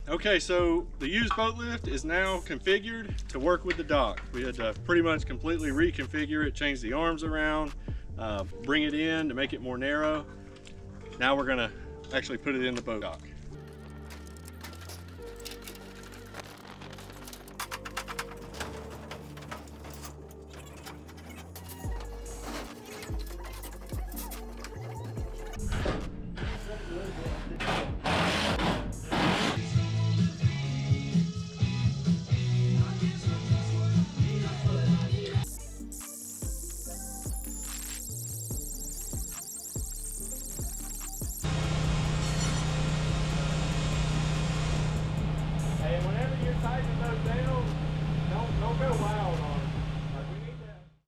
Okay, so the used boat lift is now configured to work with the dock. We had to pretty much completely reconfigure it, change the arms around, bring it in to make it more narrow. Now we're gonna actually put it in the boat dock. And whenever you're tightening those down, don't go wild.